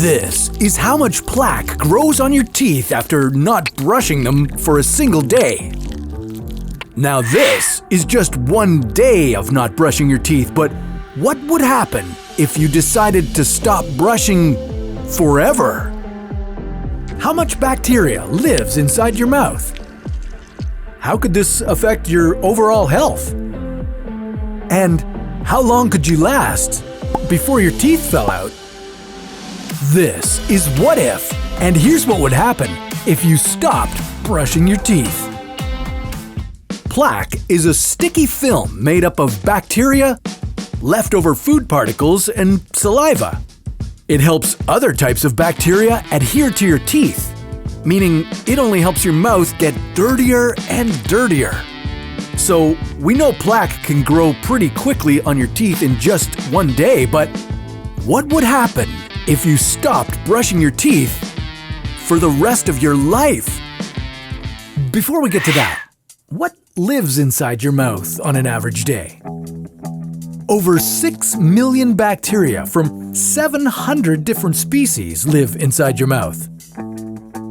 This is how much plaque grows on your teeth after not brushing them for a single day. Now this is just one day of not brushing your teeth, but what would happen if you decided to stop brushing forever? How much bacteria lives inside your mouth? How could this affect your overall health? And how long could you last before your teeth fell out? This is What If, and here's what would happen if you stopped brushing your teeth. Plaque is a sticky film made up of bacteria, leftover food particles, and saliva. It helps other types of bacteria adhere to your teeth, meaning it only helps your mouth get dirtier and dirtier. So we know plaque can grow pretty quickly on your teeth in just one day, but what would happen if you stopped brushing your teeth for the rest of your life? Before we get to that, what lives inside your mouth on an average day? Over 6 million bacteria from 700 different species live inside your mouth.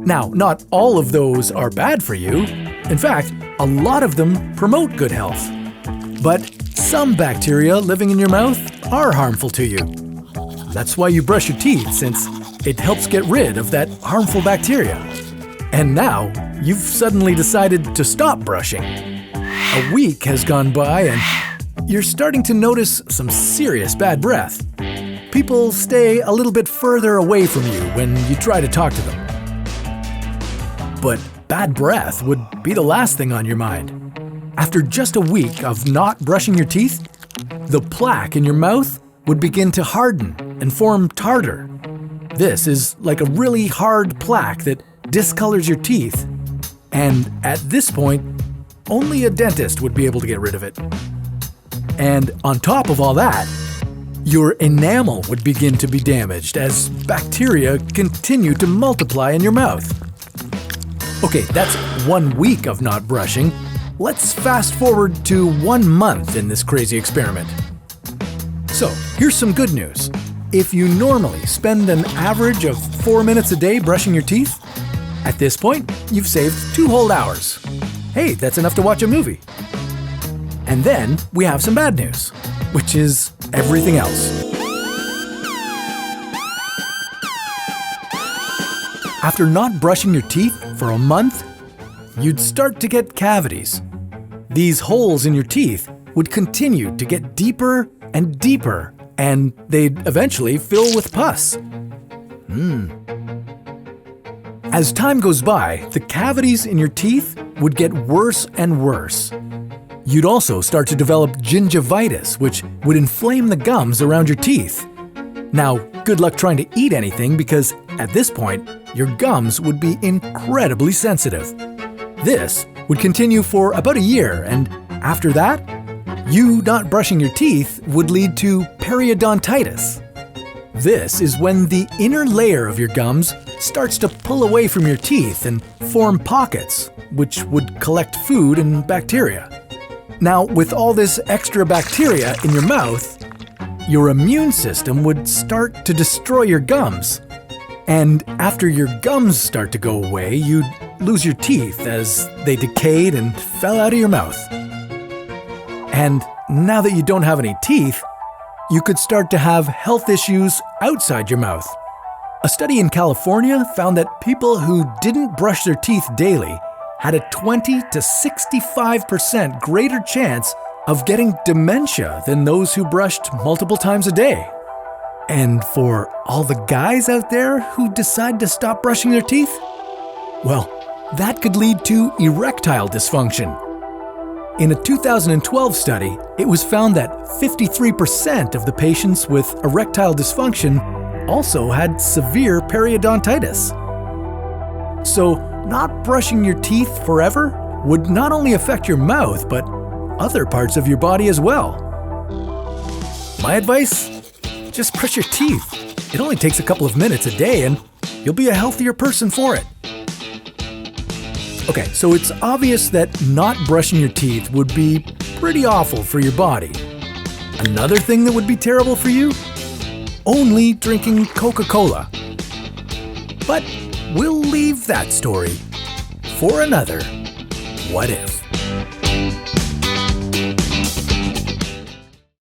Now, not all of those are bad for you. In fact, a lot of them promote good health. But some bacteria living in your mouth are harmful to you. That's why you brush your teeth, since it helps get rid of that harmful bacteria. And now, you've suddenly decided to stop brushing. A week has gone by and you're starting to notice some serious bad breath. People stay a little bit further away from you when you try to talk to them. But bad breath would be the last thing on your mind. After just a week of not brushing your teeth, the plaque in your mouth would begin to harden and form tartar. This is like a really hard plaque that discolors your teeth. And at this point, only a dentist would be able to get rid of it. And on top of all that, your enamel would begin to be damaged as bacteria continue to multiply in your mouth. Okay, that's 1 week of not brushing. Let's fast forward to 1 month in this crazy experiment. So, here's some good news. If you normally spend an average of 4 minutes a day brushing your teeth, at this point, you've saved 2 whole hours. Hey, that's enough to watch a movie. And then we have some bad news, which is everything else. After not brushing your teeth for a month, you'd start to get cavities. These holes in your teeth would continue to get deeper and deeper, and they'd eventually fill with pus. As time goes by, the cavities in your teeth would get worse and worse. You'd also start to develop gingivitis, which would inflame the gums around your teeth. Now, good luck trying to eat anything because at this point, your gums would be incredibly sensitive. This would continue for about a year, and after that, you not brushing your teeth would lead to periodontitis. This is when the inner layer of your gums starts to pull away from your teeth and form pockets, which would collect food and bacteria. Now, with all this extra bacteria in your mouth, your immune system would start to destroy your gums. And after your gums start to go away, you'd lose your teeth as they decayed and fell out of your mouth. And now that you don't have any teeth, you could start to have health issues outside your mouth. A study in California found that people who didn't brush their teeth daily had a 20 to 65% greater chance of getting dementia than those who brushed multiple times a day. And for all the guys out there who decide to stop brushing their teeth, well, that could lead to erectile dysfunction. In a 2012 study, it was found that 53% of the patients with erectile dysfunction also had severe periodontitis. So, not brushing your teeth forever would not only affect your mouth, but other parts of your body as well. My advice? Just brush your teeth. It only takes a couple of minutes a day and you'll be a healthier person for it. Okay, so it's obvious that not brushing your teeth would be pretty awful for your body. Another thing that would be terrible for you? Only drinking Coca-Cola. But we'll leave that story for another What If.